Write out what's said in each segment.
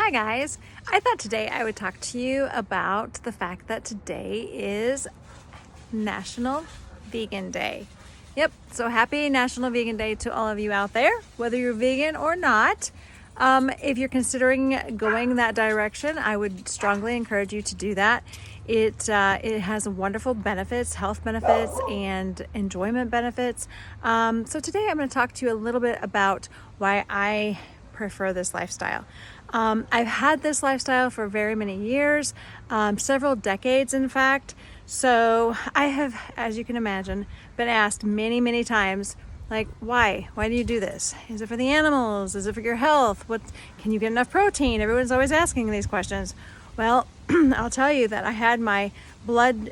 Hi guys, I thought today I would talk to you about the fact that today is National Vegan Day. Yep, so happy National Vegan Day to all of you out there, whether you're vegan or not. If you're considering going that direction, I would strongly encourage you to do that. It has wonderful benefits, health benefits, and enjoyment benefits. So today I'm going to talk to you a little bit about why I prefer this lifestyle. I've had this lifestyle for very many years, several decades in fact. So I have, as you can imagine, been asked many times, like, why do you do this? Is it for the animals? Is it for your health? Can you get enough protein? Everyone's always asking these questions. Well, I'll tell you that I had my blood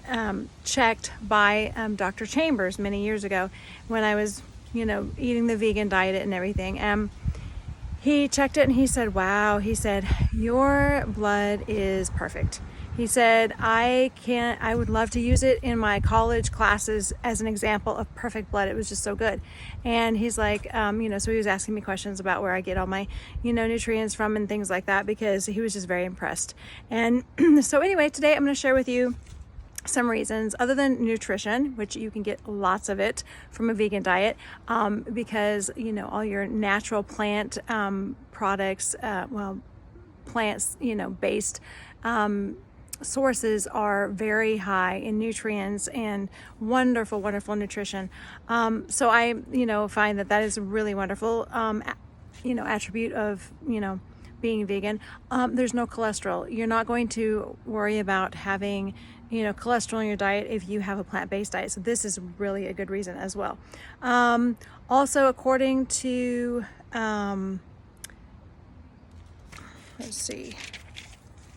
checked by Dr. Chambers many years ago when I was, eating the vegan diet and everything. He checked it and he said, wow, he said, your blood is perfect. He said, I would love to use it in my college classes as an example of perfect blood. It was just so good. And he's like, so he was asking me questions about where I get all my, nutrients from and things like that, because he was just very impressed. And so anyway, today I'm going to share with you some reasons other than nutrition, which you can get lots of it from a vegan diet, because all your natural plant products, plants based sources are very high in nutrients and wonderful nutrition. So I find that is a really wonderful attribute of being vegan. There's no cholesterol. You're not going to worry about having cholesterol in your diet if you have a plant-based diet. So this is really a good reason as well. Also, according to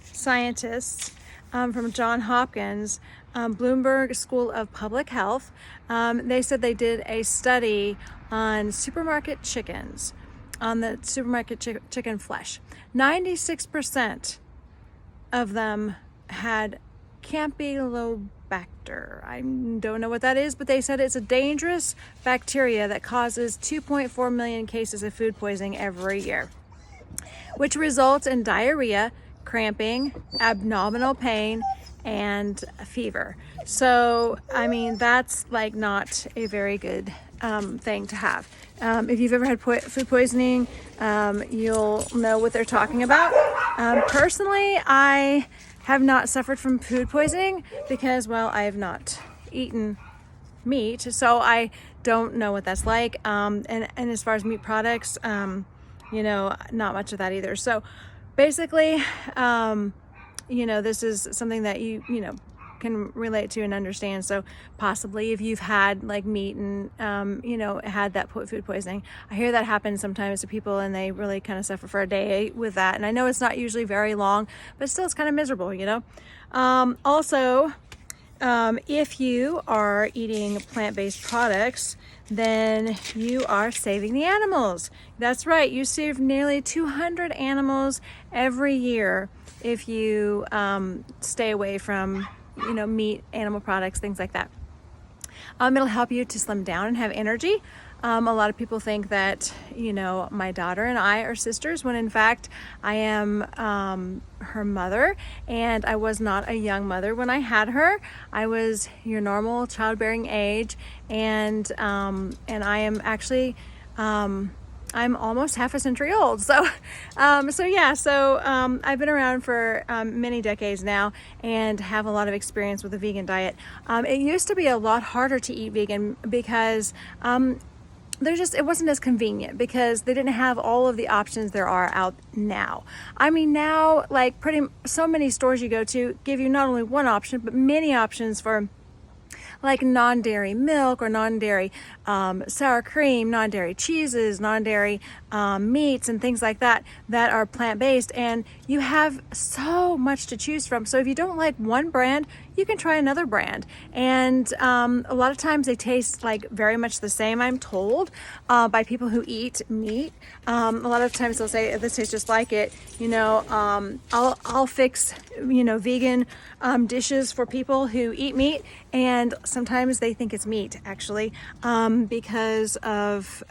scientists from Johns Hopkins, Bloomberg School of Public Health, they said they did a study on supermarket chickens, on the supermarket chicken flesh. 96% of them had Campylobacter. I don't know what that is, but they said it's a dangerous bacteria that causes 2.4 million cases of food poisoning every year, which results in diarrhea, cramping, abdominal pain, and fever. So, that's like not a very good thing to have. If you've ever had food poisoning, you'll know what they're talking about. Personally, I have not suffered from food poisoning because, I have not eaten meat, so I don't know what that's like. And as far as meat products, not much of that either. So basically, this is something that you can relate to and understand. So possibly if you've had like meat and had that food poisoning, I hear that happens sometimes to people and they really kind of suffer for a day with that. And I know it's not usually very long, but still it's kind of miserable, Also, if you are eating plant-based products, then you are saving the animals. That's right, you save nearly 200 animals every year if you stay away from meat, animal products, things like that. It'll help you to slim down and have energy. A lot of people think that, my daughter and I are sisters, when in fact I am her mother, and I was not a young mother when I had her. I was your normal childbearing age, and I am actually I'm almost half a century old. So I've been around for many decades now and have a lot of experience with the vegan diet. It used to be a lot harder to eat vegan because it wasn't as convenient, because they didn't have all of the options there are out now. Now, like so many stores you go to give you not only one option, but many options for like non-dairy milk or non-dairy sour cream, non-dairy cheeses, non-dairy meats and things like that are plant-based, and you have so much to choose from. So if you don't like one brand, you can try another brand, and a lot of times they taste like very much the same, I'm told, by people who eat meat. A lot of times they'll say this tastes just like it. I'll fix vegan dishes for people who eat meat, and sometimes they think it's meat actually, because of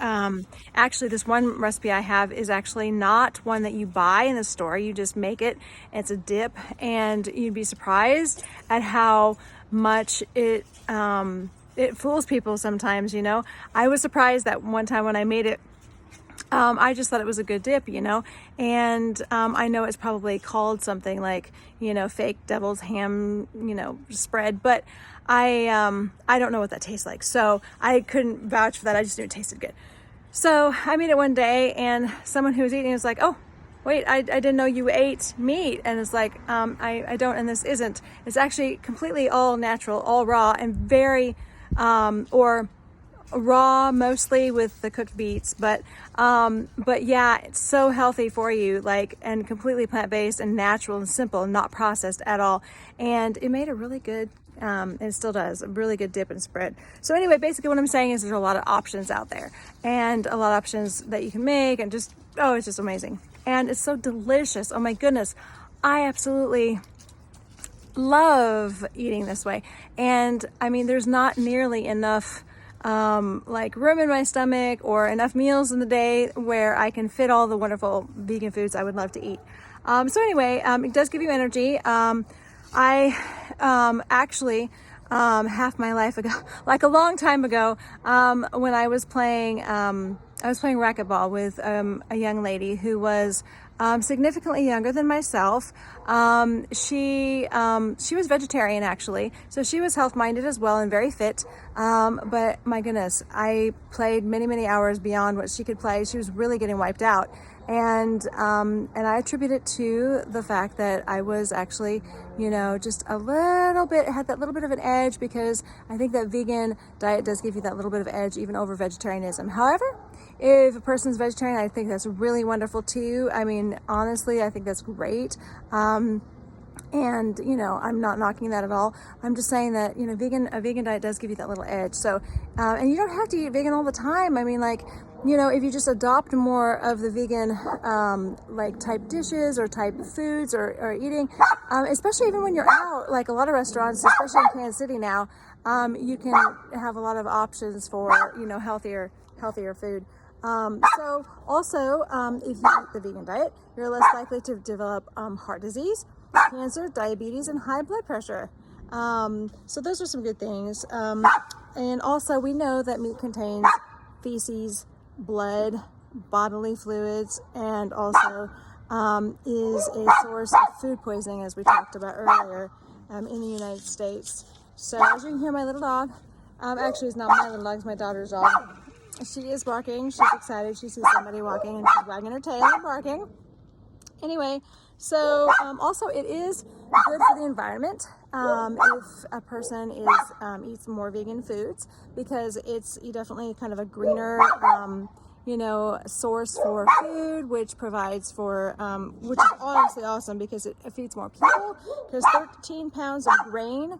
actually this one recipe I have is actually not one that you buy in the store. You just make it. It's a dip, and you'd be surprised at how much it fools people sometimes, you know. I was surprised that one time when I made it, I just thought it was a good dip, you know, and I know it's probably called something like, you know, fake devil's ham, you know, spread, but I don't know what that tastes like, so I couldn't vouch for that. I just knew it tasted good. So I made it one day, and someone who was eating was like, "Oh, wait, I didn't know you ate meat." And it's like, I don't, and this isn't. It's actually completely all natural, all raw, and very, or raw mostly with the cooked beets, but yeah, it's so healthy for you, like, and completely plant-based and natural and simple and not processed at all. And it made a really good, and it still does, a really good dip and spread. So anyway, basically what I'm saying is there's a lot of options out there, and a lot of options that you can make, and just, oh, it's just amazing. And it's so delicious. Oh my goodness. I absolutely love eating this way. And I mean, there's not nearly enough like room in my stomach or enough meals in the day where I can fit all the wonderful vegan foods I would love to eat. So anyway, it does give you energy. I actually half my life ago, like a long time ago, when I was playing racquetball with a young lady who was significantly younger than myself. She was vegetarian, actually, so she was health-minded as well and very fit. But my goodness, I played many hours beyond what she could play. She was really getting wiped out, and I attribute it to the fact that I was actually, you know, just a little bit, had that little bit of an edge, because I think that vegan diet does give you that little bit of edge even over vegetarianism. However, if a person's vegetarian, I think that's really wonderful too. I mean, honestly, I think that's great. And, you know, I'm not knocking that at all. I'm just saying that, you know, a vegan diet does give you that little edge. So, and you don't have to eat vegan all the time. I mean, like, you know, if you just adopt more of the vegan, like type dishes or type foods or eating, especially even when you're out, like a lot of restaurants, especially in Kansas City now, you can have a lot of options for, you know, healthier food. So also, if you eat the vegan diet, you're less likely to develop heart disease, cancer, diabetes, and high blood pressure. So those are some good things. And also, we know that meat contains feces, blood, bodily fluids, and also is a source of food poisoning, as we talked about earlier, in the United States. So as you can hear, my little dog, actually it's not my little dog, it's my daughter's dog. She is barking. She's excited. She sees somebody walking, and she's wagging her tail and barking. Anyway, so also it is good for the environment if a person eats more vegan foods, because it's definitely kind of a greener you know, source for food, which provides for which is honestly awesome, because it feeds more people, because 13 pounds of grain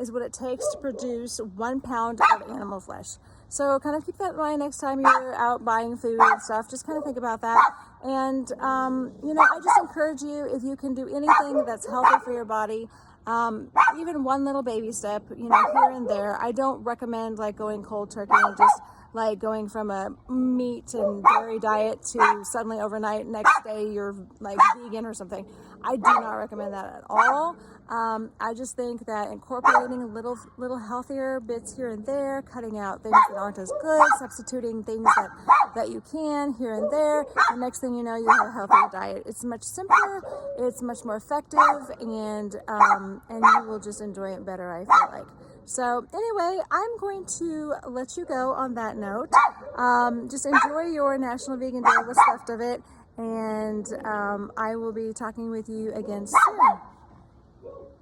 is what it takes to produce 1 pound of animal flesh. So kind of keep that in mind next time you're out buying food and stuff. Just kind of think about that. And, you know, I just encourage you, if you can do anything that's healthy for your body, even one little baby step, you know, here and there. I don't recommend like going cold turkey and just like going from a meat and dairy diet to suddenly overnight next day you're like vegan or something. I do not recommend that at all. I just think that incorporating little healthier bits here and there, cutting out things that aren't as good, substituting things that you can here and there, the next thing you know, you have a healthier diet. It's much simpler, it's much more effective, and you will just enjoy it better, I feel like. So anyway, I'm going to let you go on that note. Just enjoy your National Vegan Day, what's left of it, and I will be talking with you again soon.